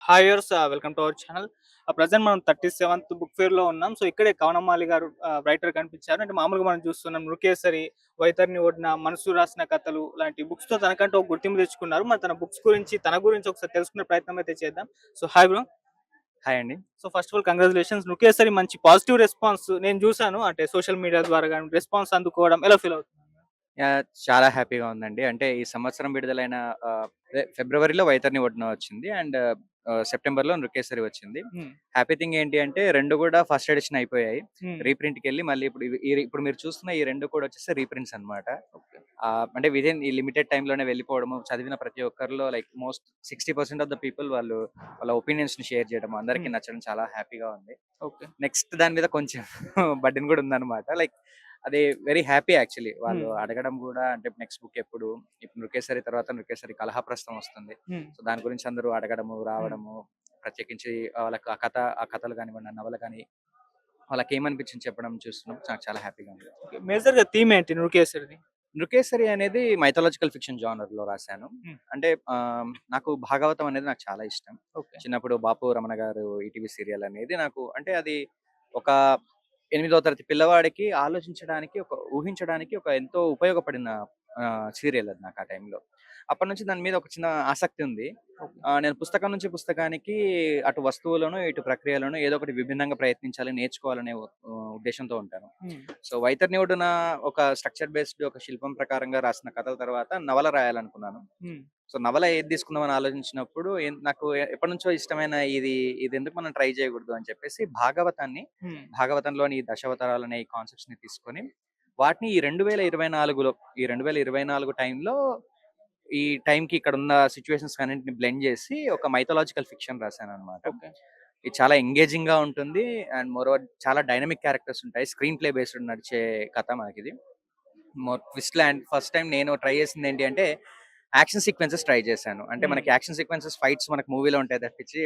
Hi viewers, welcome to our channel. Present మనం 37th book ఫేర్‌లో ఉన్నాం. So, ఇక్కడే కవనమాలి గారు రైటర్ కనిపించారు. అంటే మామూలుగా మనం చూస్తున్నాం 'నృకేసరి', 'వైతరిని ఓడిన', 'మనసు రాసిన కథలు' లాంటి బుక్స్‌తో తనకంటూ ఒక గుర్తింపు తెచ్చుకున్నారు. మరి తన బుక్స్ గురించి, తన గురించి ఒకసారి తెలుసుకునే ప్రయత్నం అయితే చేద్దాం. So, hi bro. హాయ్ అండి. So, first of all congratulations. 'Nrikesari' మంచి పాజిటివ్ రెస్పాన్స్ నేను చూసాను. అంటే సోషల్ మీడియా ద్వారా గాని రెస్పాన్స్ అందుకోవడం ఎలా ఫీల్ అవుతున్నారు? చాలా హ్యాపీగా ఉందండి. అంటే ఈ సంవత్సరం విడుదలైన అదే ఫిబ్రవరిలో 'వైతరిని ఒడిన' వచ్చింది. అండ్ సెప్టెంబర్‌లో 'నృకేసరి' వచ్చింది. హ్మ్. హ్యాపీ థింగ్ ఏంటి అంటే 2 కూడా ఫస్ట్ ఎడిషన్ అయిపోయాయి. హ్మ్. రీప్రింట్‌కెళ్ళి మళ్ళీ ఇప్పుడు మీరు చూస్తున్న ఈ 2 కూడా వచ్చేసి రీప్రింట్స్ అన్నమాట. ఓకే. అంటే వితిన్ ఈ లిమిటెడ్ టైమ్‌లోనే వెళ్ళిపోవడము, చదివిన ప్రతి ఒక్కరిలో like most 60% of the people వాళ్ళ ఒపీనియన్స్‌ని షేర్ చేయడం, అందరికి హ్మ్. నచ్చడం చాలా హ్యాపీగా ఉంది. ఓకే. నెక్స్ట్ దాని మీద కొంచెం బర్డెన్ కూడా ఉందన్నమాట. లైక్ అది వెరీ హ్యాపీ యాక్చువల్లీ. వాళ్ళు హ్మ్. అడగడం గూడా అంటే నెక్స్ట్ బుక్ ఎప్పుడు? ఇప్పుడు 'నృకేసరి' తర్వాత 'నృకేసరి కలహప్రస్థం' వస్తుంది. హ్మ్. సో, దాని గురించి అందరూ అడగడము, హ్మ్. రావడము, ప్రత్యేకించి వాళ్ళకి ఆ కథలు గానివ్వండి, ఆ నవల గాని వాళ్ళకేమనిపించింది చెప్పడం చూస్తున్నాం. నాకు చాలా హ్యాపీగా ఉంది. ఓకే. మేజర్‌గా థీమ్ ఏంటి 'నృకేసరిది'? 'నృకేసరి' అనేది మైథాలజికల్ ఫిక్షన్ జానర్‌లో రాశాను. హ్మ్. అంటే నాకు భాగవతం అనేది నాకు చాలా ఇష్టం. ఓకే. చిన్నప్పుడు 'బాపు రమణ' గారు ఈటీవీ సీరియల్ అనేది నాకు అంటే అది ఒక ఎనిమిదో తరగతి పిల్లవాడికి ఆలోచించడానికి, ఊహించడానికి ఒక ఎంతో ఉపయోగపడిన సీరియల్ అది నాకు ఆ టైంలో. అప్పటినుంచి దాని మీద ఒక చిన్న ఆసక్తి ఉంది. ఓకే. నేను పుస్తకం నుంచి పుస్తకానికి అటు వస్తువులను, ఇటు ప్రక్రియలను ఏదో ఒకటి విభిన్నంగా ప్రయత్నించాలి, నేర్చుకోవాలనే ఉద్దేశ్యంతో ఉంటాను. హ్మ్. సో, 'వైతరిని ఒడిన' ఒక స్ట్రక్చర్ బేస్డ్ ఒక శిల్పం ప్రకారంగా రాసిన కథల తర్వాత నవల రాయాలనుకున్నాను. హ్మ్. సో, నవల ఏది తీసుకుందామని ఆలోచించినప్పుడు నాకు ఎప్పటినుంచో ఇష్టమైన ఇదెందుకు మనం ట్రై చేయకూడదు అని చెప్పేసి హ్మ్. భాగవతంలోని ఈ దశావతారాలనే ఈ కాన్సెప్ట్స్‌ని తీసుకొని వాటిని ఈ 2024లో ఈ 2024 టైంలో ఈ టైంకి ఇక్కడున్న సిట్యుయేషన్స్ అన్నిటిని బ్లెండ్ చేసి ఒక మైథాలజికల్ ఫిక్షన్ రాశాననమాట. ఓకే. ఇది చాలా ఎంగేజింగ్‌గా ఉంటుంది. అండ్ మోరోవర్ చాలా డైనమిక్ క్యారెక్టర్స్ ఉంటాయి. స్క్రీన్ ప్లే బేస్డ్ నడిచే కథ మనకిది. ట్విస్ట్‌లు అండ్ ఫస్ట్ టైమ్ నేను ట్రై చేసిందేంటి అంటే, యాక్షన్ సీక్వెన్సెస్ ట్రై చేశాను. అంటే హ్మ్. మనకి యాక్షన్ సీక్వెన్సెస్, ఫైట్స్ మనకు మూవీలో ఉంటాయి తప్పించి,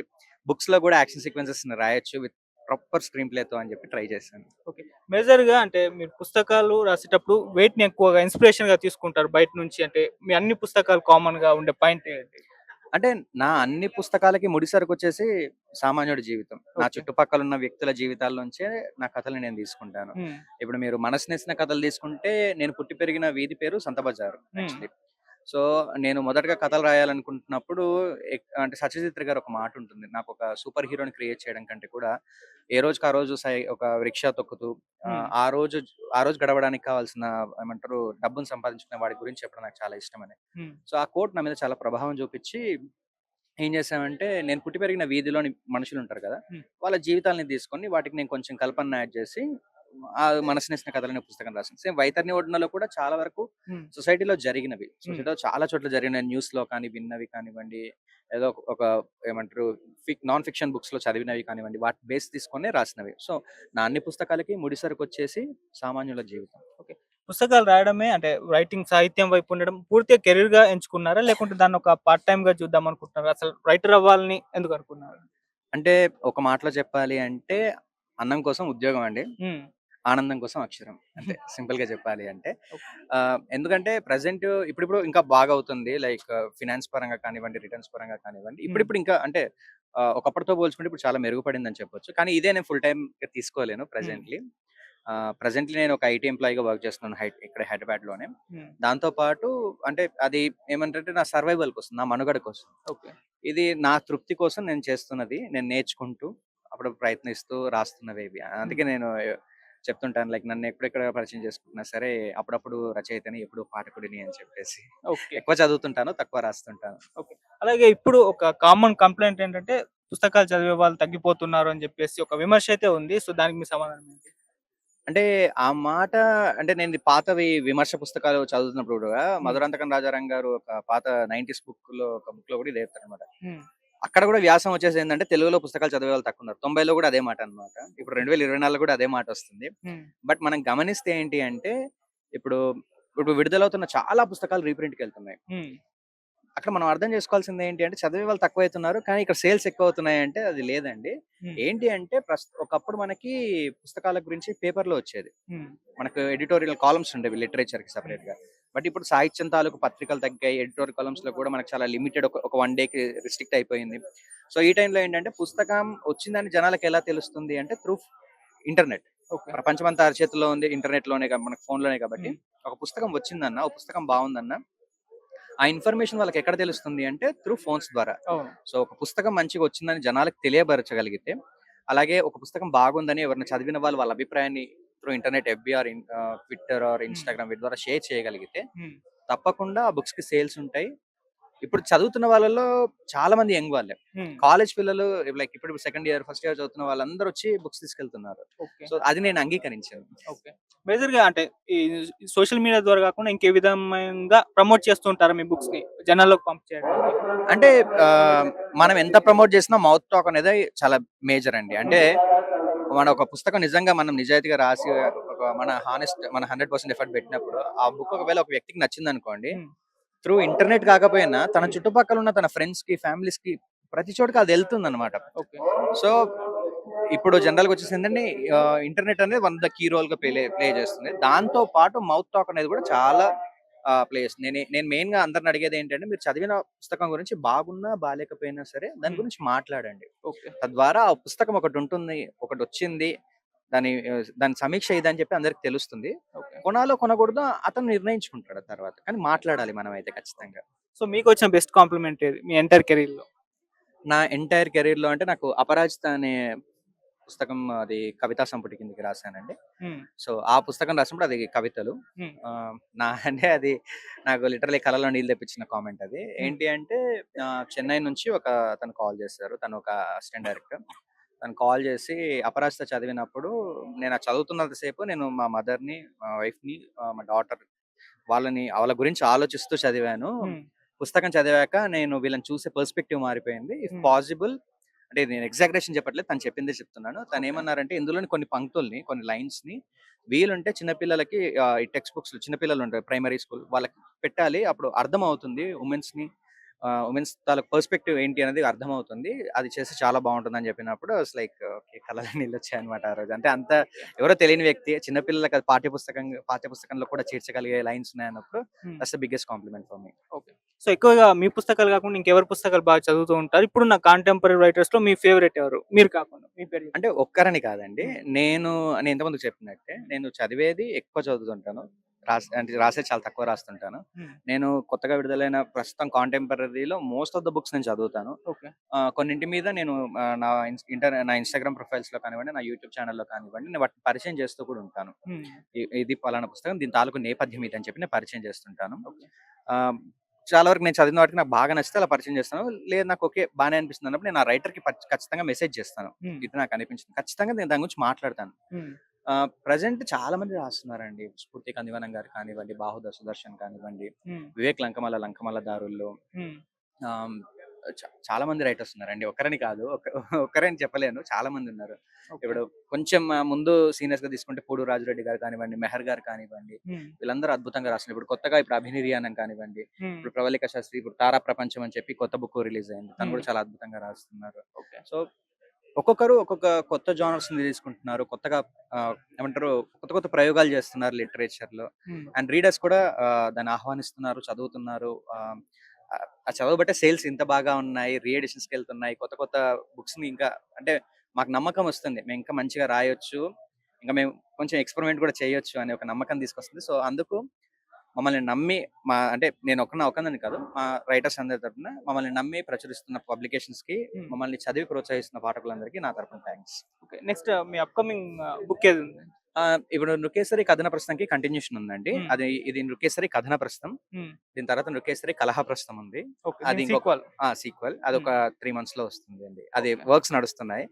బుక్స్‌లో కూడా యాక్షన్ సీక్వెన్సెస్‌ని రాయొచ్చు విత్ ప్రాపర్ స్క్రీన్ ప్లేతో అని చెప్పి ట్రై చేశాను. ఓకే. మేజర్‌గా అంటే మీరు పుస్తకాలు రాసేటప్పుడు వెయిట్‌ని ఎక్కువగా ఇన్‌స్పిరేషన్‌గా తీసుకుంటారు బయట నుంచి. అంటే మీ అన్ని పుస్తకాలు కామన్‌గా ఉండే పాయింట్ ఏంటి? అంటే నా అన్ని పుస్తకాలకి ముడిసరుకొచ్చేసి సామాన్యుడి జీవితం. నా ఓకే. చుట్టుపక్కల ఉన్న వ్యక్తుల జీవితాల నుంచే నా కథలు నేను తీసుకుంటాను. హ్మ్. ఇప్పుడు మీరు 'మనసు నెసిన' కథలు తీసుకుంటే, నేను పుట్టి పెరిగిన వీధి పేరు సంత బజారు హ్మ్. యాక్చువల్లీ. సో, నేను మొదటగా కథలు రాయాలనుకుంటున్నప్పుడు అంటే సత్యజిత్ రే గారి ఒక మాటుంటుంది. నాకొక సూపర్ హీరోని క్రియేట్ చేయడం కంటే కూడా, ఏ రోజుకి ఆ రోజు ఒక రిక్షా తొక్కుతూ హ్మ్. ఆ రోజు ఆ రోజు గడవడానికి కావాల్సిన ఏమంటారు డబ్బుని సంపాదించుకునే వాడి గురించి చెప్పడం నాకు చాలా ఇష్టమని. హ్మ్. సో, ఆ కోట్ నా మీద చాలా ప్రభావం చూపిచ్చి ఏం చేశామంటే, నేను పుట్టి పెరిగిన వీధిలోని మనుషులుంటారు కదా! హ్మ్. వాళ్ళ జీవితాల్ని తీసుకొని వాటికి నేను కొంచెం కల్పనను యాడ్ చేసి, 'మనసు నెసిన కథలు' అనే పుస్తకం రాసాను. సేమ్ 'వైతరిని ఒడిన'లో కూడా చాలా వరకు హ్మ్. సొసైటీలో జరిగినవి. హ్మ్. సొసైటీలో చాలా చోట్ల జరిగిన న్యూస్‌లో కానీ, విన్నవి కానివ్వండి, ఏదో ఒక ఏమంటారు నాన్ ఫిక్షన్ బుక్స్‌లో చదివినవి కానివ్వండి, వాటి బేస్ తీసుకొనే రాసినవి. సో, నా అన్ని పుస్తకాలకి ముడిసరుకొచ్చేసి సామాన్యుల జీవితం. ఓకే. పుస్తకాలు రాయడమే అంటే రైటింగ్ సాహిత్యం వైపు ఉండడం పూర్తిగా కెరీర్‌గా ఎంచుకున్నారా? లేకుంటే దాన్నొక పార్ట్ టైమ్‌గా చూద్దాం అనుకుంటున్నారా? అసలు రైటర్ అవ్వాలని ఎందుకు అనుకున్నారు? అంటే ఒక మాటలో చెప్పాలి అంటే, అన్నం కోసం ఉద్యోగం అండి. హ్మ్. ఆనందం కోసం అక్షరం. అంతే సింపుల్‌గా చెప్పాలి అంటే. ఓకే. ఎందుకంటే ప్రెజెంట్ ఇప్పుడిప్పుడు ఇంకా బాగవుతుంది. లైక్ ఫినాన్స్ పరంగా కానివ్వండి, రిటర్న్స్ పరంగా కానివ్వండి. హ్మ్. ఇప్పుడిప్పుడు ఇంకా అంటే ఒకప్పటితో పోల్చుకుంటే ఇప్పుడు చాలా మెరుగుపడిందని చెప్పొచ్చు. కానీ ఇదే నేను ఫుల్ టైమ్‌గా తీసుకోలేను హ్మ్. ప్రెజెంట్‌లీ. ప్రెజెంట్‌లీ నేను ఒక ఐటీ ఎంప్లాయీగా వర్క్ చేస్తున్నాను ఇక్కడ హైదరాబాద్‌లోనే. హ్మ్. దాంతో పాటు అంటే అది ఏమంటంటే నా సర్వైవల్ కోసం, నా మనుగడ కోసం. ఓకే. ఇది నా తృప్తి కోసం నేను చేస్తున్నది. నేను నేర్చుకుంటూ, అప్పుడప్పుడు ప్రయత్నిస్తూ రాస్తున్నవే ఇవి. అందుకే హ్మ్. నేను చెప్తుంటాను లైక్ నన్ను ఎక్కడెక్కడ పరిచయం చేసుకున్నా సరే, అప్పుడప్పుడు రచయితని, ఎప్పుడూ పాఠకుడిని అని చెప్పేసి. ఓకే. ఎక్కువ చదువుతుంటాను, తక్కువ రాస్తుంటాను. ఓకే. అలాగే ఇప్పుడు ఒక కామన్ కంప్లెయింట్ ఏంటంటే పుస్తకాలు చదివే వాళ్ళు తగ్గిపోతున్నారు అని జెప్పేసి ఒక విమర్శ అయితే ఉంది. సో, దానికి మీ సమాధానం ఏంటి? అంటే ఆ మాట అంటే నేను పాతవి విమర్శ పుస్తకాలు చదువుతున్నప్పుడు కూడా హ్మ్. 'మధురాంతకం రాజారాం' గారు ఒక పాత 90స్ బుక్‌లో కూడా ఇదే చెప్తారనమాట. హ్మ్. అక్కడ కూడా వ్యాసం వచ్చేసి ఏందంటే తెలుగులో పుస్తకాలు చదివే వాళ్ళు తక్కువున్నారు. 90లో కూడా అదే మాట అన్నమాట. ఇప్పుడు ఓకే. 2024లో కూడా అదే మాటొస్తుంది. హ్మ్. బట్ మనం గమనిస్తే ఏంటి అంటే, ఇప్పుడు ఇప్పుడు విడుదలవుతున్న చాలా పుస్తకాలు రీప్రింట్‌కెళ్తున్నాయి. హ్మ్. అక్కడ మనం అర్థం చేసుకోవాల్సింది ఏంటి అంటే, చదివే వాళ్ళు తక్కువైతున్నారు. కానీ ఇక్కడ సేల్స్ ఎక్కువవుతున్నాయి అంటే అది లేదండి. హ్మ్. ఏంటి అంటే ఒకప్పుడు మనకి పుస్తకాల గురించి పేపర్‌లో వచ్చేది. హ్మ్. మనకు ఎడిటోరియల్ కాలమ్స్ ఉండేవి లిటరేచర్‌కి హ్మ్. సెపరేట్‌గా. బట్ ఇప్పుడు సాహిత్యం తాలూకు పత్రికలు తగ్గాయి. ఎడిటోరియల్ కాలమ్స్‌లో కూడా మనకు చాలా లిమిటెడ్ ఒక 1 డేకి రిస్ట్రిక్ట్ అయిపోయింది. సో ఈ టైంలో ఏంటంటే పుస్తకం వచ్చిందని జనాలకి ఎలా తెలుస్తుంది అంటే త్రూ ఇంటర్నెట్. ఓకే. ప్రపంచమంతా అరచేతిలో ఉంది ఇంటర్నెట్ లోనే మనకి ఫోన్ లోనే కాబట్టి హ్మ్. ఒక పుస్తకం వచ్చిందన్న ఒక పుస్తకం బాగుందన్న ఆ ఇన్ఫర్మేషన్ వాళ్ళకి ఎక్కడ తెలుస్తుంది అంటే త్రూ ఫోన్స్ ద్వారా. అవును. సో ఒక పుస్తకం మంచిగా వచ్చిందని జనాలకు తెలియపరచగలిగితే అలాగే ఒక పుస్తకం బాగుందని ఎవరైనా చదివిన వాళ్ళు వాళ్ళ అభిప్రాయాన్ని through internet FB or Twitter or హ్మ్. ఇన్స్టాగ్రామ్ వీటి ద్వారా షేర్ చేయగలిగితే హ్మ్. తప్పకుండా ఆ బుక్స్ కి సేల్స్ ఉంటాయి. ఇప్పుడు చదువుతున్న వాళ్ళలో చాలా మంది యంగ్ వాళ్ళే. హ్మ్. కాలేజ్ పిల్లలు లైక్ ఇప్పుడు సెకండ్ ఇయర్, ఫస్ట్ ఇయర్ చదువుతున్న వాళ్ళందరూ వచ్చి బుక్స్ తీసుకెళ్తున్నారు. ఓకే. సో అది నేను అంగీకరించాను. ఓకే. మేజర్‌గా అంటే ఈ సోషల్ మీడియా ద్వారా గాకుండా ఇంకే విధంగా ప్రమోట్ చేస్తూ ఉంటారా మీ బుక్స్‌ని జనాల్లోకి చేయడానికి? అంటే మనం ఎంత ప్రమోట్ చేసినా మౌత్ టాక్ అనేది చాలా మేజర్ అండి. అంటే మన ఒక పుస్తకం నిజంగా మనం నిజాయితీగా రాసి మన 100% ఎఫర్ట్ పెట్టినప్పుడు ఆ బుక్ ఒకవేళ ఒక వ్యక్తికి నచ్చిందనుకోండి హ్మ్. త్రూ ఇంటర్నెట్ కాకపోయినా తన హ్మ్. చుట్టుపక్కల ఉన్న తన ఫ్రెండ్స్‌కి, ఫ్యామిలీస్‌కి ప్రతి చోటకి అది ఎళ్తుందన్నమాట. ఓకే. సో, ఇప్పుడు జనరల్‌గా వచ్చేసిందండి ఇంటర్నెట్ అనేది వన్ ఆఫ్ ద కీ రోల్‌గా ప్లే చేస్తుంది. దాంతో పాటు మౌత్ టాక్ అనేది కూడా చాలా ప్లే చేస్తుంది. నేను మెయిన్‌గా అందరిని అడిగేది ఏంటంటే మీరు చదివిన పుస్తకం గురించి బాగున్నా, బాలేకపోయినా సరే దాని హ్మ్. గురించి మాట్లాడండి. ఓకే. తద్వారా ఆ పుస్తకం ఒకటుంటుంది, ఒకటొచ్చింది, దాని సమీక్ష ఇదని చెప్పి అందరికి తెలుస్తుంది. ఓకే. కొనాలో కొనకూడదో అతను నిర్ణయించుకుంటాడు ఆ తర్వాత. కానీ మాట్లాడాలి మనమైతే ఖచ్చితంగా. సో మీకొచ్చిన బెస్ట్ కాంప్లిమెంట్ ఏది? మీ ఎంటైర్ కెరీర్‌లో? నా ఎంటైర్ కెరీర్‌లో అంటే నాకు 'అపరాజిత' అనే పుస్తకం అది కవితా సంపుటి కిందకి రాసానండి. హ్మ్. సో, ఆ పుస్తకం రాసినప్పుడు అది కవితలు. హ్మ్. నా అంటే అది నాకు లిటరల్లీ కళ్ళలో నీళ్ళు తెప్పించిన కామెంట్ అది. హ్మ్. ఏంటి అంటే చెన్నై నుంచి అతను కాల్ చేశారు. తను ఒక అసిస్టెంట్ డైరెక్టర్. తను కాల్ చేసి 'అపరాజిత' చదివినప్పుడు నేను అది చదువుతున్నంత సేపు నేను మా మదర్‌ని, మా వైఫ్‌ని, మా డాటర్ వాళ్ళ గురించి ఆలోచిస్తూ చదివాను. హ్మ్. పుస్తకం చదివాక నేను వీళ్ళని చూసే పర్స్పెక్టివ్ మారిపోయింది. ఇఫ్ హ్మ్. పాసిబుల్ అంటే నేను ఎగ్జాగరేషన్ చెప్పట్లేదు. తను చెప్పిందే చెప్తున్నాను. ఓకే. తనేమన్నారంటే ఇందులోని కొన్ని పంక్తుల్ని, కొన్ని లైన్స్‌ని వీలుంటే చిన్న పిల్లలకి ఈ టెక్స్ట్ బుక్స్‌లో చిన్న పిల్లలు ఉంటారు ప్రైమరీ స్కూల్ వాళ్ళకి పెట్టాలి. అప్పుడు అర్థమవుతుంది ఉమెన్స్ తాలూకు పర్స్పెక్టివ్ ఏంటి అనేది అర్థమవుతుంది. అది చేస్తే చాలా బావుంటుందని చెప్పినప్పుడు ఐ వాస్ లైక్ ఓకే. కళ్ళలో నీళ్ళొచ్చాయన్నమాట ఆ రోజు. అంటే అంత ఓకే. ఎవరో తెలియని వ్యక్తి చిన్న పిల్లలకి అది పాఠ్యపుస్తకంలో కూడా చేర్చగలిగే లైన్స్ ఉన్నాయన్నప్పుడు హ్మ్. That's the biggest compliment for me. Okay. So ఎక్కువగా మీ పుస్తకాలు గాకుండా ఇంకెవరి పుస్తకాలు బాగా చదువుతూ ఉంటారు? ఇప్పుడున్న కాంటెంపరరీ రైటర్స్‌లో మీ ఫేవరెట్ ఎవరు? మీరు కాకుండా మీ పేరు అంటే ఒక్కరని కాదండి. హ్మ్. నేను ఇంతకుముందు చెప్పినట్టే నేను చదివేది ఎక్కువ చదువుతుంటాను. రాసేది చాలా తక్కువ రాస్తుంటాను. హ్మ్. నేను కొత్తగా విడుదలైన ప్రస్తుతం కాంటెంపరరీలో మోస్ట్ ఆఫ్ ద బుక్స్ నేను చదువుతాను. ఓకే. కొన్నింటి మీద నేను నా ఇన్‌స్టాగ్రామ్ ప్రొఫైల్స్‌లో కానివ్వండి, నా యూట్యూబ్ ఛానెల్‌లో కానివ్వండి, నేను వాటిని పరిచయం చేస్తూ కూడా ఉంటాను. హ్మ్. ఇది పలానా పుస్తకం దీని తాలూకు నేపథ్యం ఇది అని చెప్పి నేను పరిచయం చేస్తుంటాను. ఓకే. ఆహ్, చాలా వరకు నేను చదివిన వాటికి నాకు బాగా నచ్చితే అలా పరిచయం చేస్తాను. లేదు నాకు ఓకే బానే అనిపిస్తుంది అన్నప్పుడు నేను ఆ రైటర్‌కి ఖచ్చితంగా మెసేజ్ చేస్తాను. హ్మ్. ఇది నాకు అనిపించింది. ఖచ్చితంగా నేను దాని గురించి మాట్లాడతాను. హ్మ్. ప్రెజెంట్ చాలా మంది రాస్తున్నారండి. 'స్ఫూర్తి కందివనం' గారు కానివ్వండి, 'బాహుదా సుదర్శన్' కానివ్వండి, హ్మ్. 'వివేక్ లంకమల్ల దారుల్లో' హ్మ్. ఆహ్, చాలా మంది రైటర్స్ ఉన్నారండి. ఒక్కరని కాదు. ఒక్కరని చెప్పలేను. చాలా మంది ఉన్నారు. ఓకే. ఇప్పుడు కొంచెం ముందు సీనియర్స్‌గా తీసుకుంటే 'పూడు రాజురెడ్డి' గారు కానివ్వండి, 'మెహర్' గారు కానివ్వండి, హ్మ్. వీళ్ళందరూ అద్భుతంగా రాస్తున్నారు. ఇప్పుడు కొత్తగా ఇప్పుడు 'అభినిర్యానం' కానివ్వండి, హ్మ్. ఇప్పుడు 'ప్రవళిక శాస్త్రి' ఇప్పుడు 'తారా ప్రపంచం' అని చెప్పి కొత్త బుక్ రిలీజ్ అయింది. తను హ్మ్. కూడా చాలా అద్భుతంగా రాస్తున్నారు. ఓకే. సో, ఒక్కొక్కరు ఒక్కొక్క కొత్త జానర్స్‌ని తీసుకుంటున్నారు. కొత్తగా ఏమంటారు కొత్త కొత్త ప్రయోగాలు చేస్తున్నారు లిటరేచర్‌లో. హ్మ్. అండ్ రీడర్స్ కూడా దాన్ని ఆహ్వానిస్తున్నారు, చదువుతున్నారు. ఆ చదవబట్టే సేల్స్ ఇంత బాగా ఉన్నాయి. రీ ఎడిషన్స్‌కెళ్తున్నాయి. కొత్త కొత్త బుక్స్‌ని ఇంకా అంటే మాకు నమ్మకం వస్తుంది. మేము ఇంకా మంచిగా రాయొచ్చు. ఇంకా మేము కొంచెం ఎక్స్‌పెరిమెంట్ కూడా చేయొచ్చు అనే ఒక నమ్మకం తీసుకొస్తుంది. సో, అందుకు మమ్మల్ని నమ్మి అంటే నేను ఒక్కడిని కాదు. మా రైటర్స్ అందరి తరపున మమ్మల్ని నమ్మి ప్రచురిస్తున్న పబ్లికేషన్స్‌కి హ్మ్. మమ్మల్ని చదివి ప్రోత్సహిస్తున్న పాఠకులందరికీ నా తరపున థాంక్స్. ఓకే. నెక్స్ట్ మీ అప్‌కమింగ్ బుక్ ఏదుంది? ఇప్పుడు 'నృకేసరి కథన ప్రస్థంకి' కంటిన్యూషన్ ఉందండి. హ్మ్. ఇది 'నృకేసరి కథన ప్రస్థం.' హ్మ్. దీని తర్వాత 'నృకేసరి కలహ ప్రస్థం' ఉంది. ఓకే. అది దీని ఇంకొక సీక్వెల్. సీక్వెల్. హ్మ్. అదొక 3 మంత్స్‌లో వస్తుందండి. అది ఓకే. వర్క్స్ నడుస్తున్నాయి.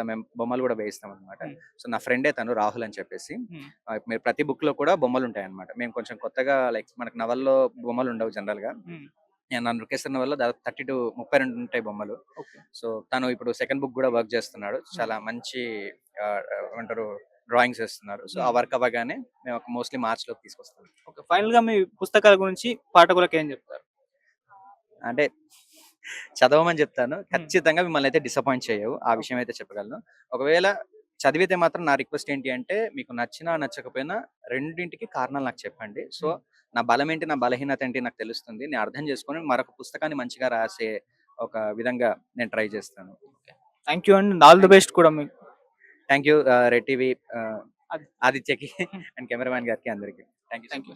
మేము బొమ్మలు గూడా వేయిస్తామనమాట. హ్మ్. సో, నా ఫ్రెండే తను రాహుల్ అని చెప్పేసి. హ్మ్. మీరు ప్రతి బుక్‌లో కూడా బొమ్మలుంటాయన్నమాట. మేము కొంచెం కొత్తగా లైక్ మనకు నవల్లో బొమ్మలుండవు జనరల్‌గా. హ్మ్. నా 'నృకేసరి' నవల్లో దాదాపు 32 ఉంటాయి బొమ్మలు. ఓకే. సో, తను ఇప్పుడు సెకండ్ బుక్ గూడా వర్క్ చేస్తున్నాడు. హ్మ్. చాలా మంచి ఏమంటారు డ్రాయింగ్స్ ఏస్తున్నారు. సో, ఆ హ్మ్. వర్క్ అవ్వగానే మేము ఒక మోస్ట్‌లీ మార్చ్‌లోకి తీసుకొస్తాం. ఓకే. ఫైనల్‌గా మీ పుస్తకాల గురించి పాఠకులకేం జెప్తారు? అంటే చదవమని చెప్తాను. హ్మ్. ఖచ్చితంగా మిమ్మల్నయితే డిసప్పాయింట్ చేయవు. ఆ విషయం ఓకే. అయితే చెప్పగలను. ఒకవేళ చదివితే మాత్రం నా రిక్వెస్ట్ ఏంటి అంటే, మీకు నచ్చినా, నచ్చకపోయినా రెండింటికి కారణాలు నాకు చెప్పండి. సో, హ్మ్. నా బలమేంటి, నా బలహీనత ఏంటి నాకు తెలుస్తుంది. నేను అర్థం చేసుకొని మరొక పుస్తకాన్ని మంచిగా రాసే ఒక విధంగా నేను ట్రై చేస్తాను. థ్యాంక్ యూ అండి, ఆల్ ది బెస్ట్ కూడా మీకు. థ్యాంక్ యూ రెడ్ టీవీ అది- ఆదిత్యకి అండ్ కెమెరామ్యాన్ గారికి అందరికి థ్యాంక్ యూ. Thank you.